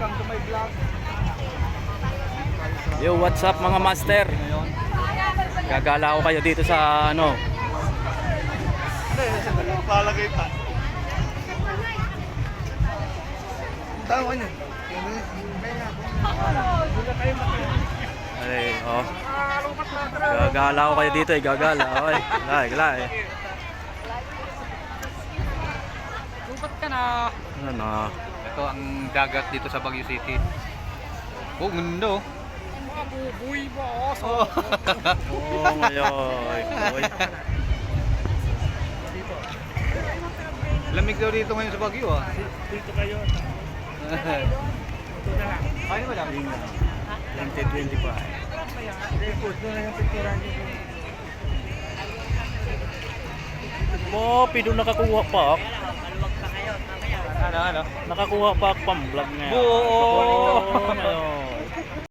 Welcome to my vlog. Yo, what's up mga master? Gagala ko kayo dito sa ano. Palagay pa. Tama niya. Ay, oh. Gagala ko kayo dito, gagala. Okay. Gala. Lupat ka na. Ano? Ito ang dagat dito sa Baguio City. Oh, mundo. Bubuy mo. Oh, ngayon. Oy. Lamig daw dito ngayon sa Baguio ah. Dito kayo. Kaya mo lang. 2025. Post na lang yung picture niyo. Mo, pido nakakuha pa. Ano? Nakakuha pa pang vlog nga. Oo.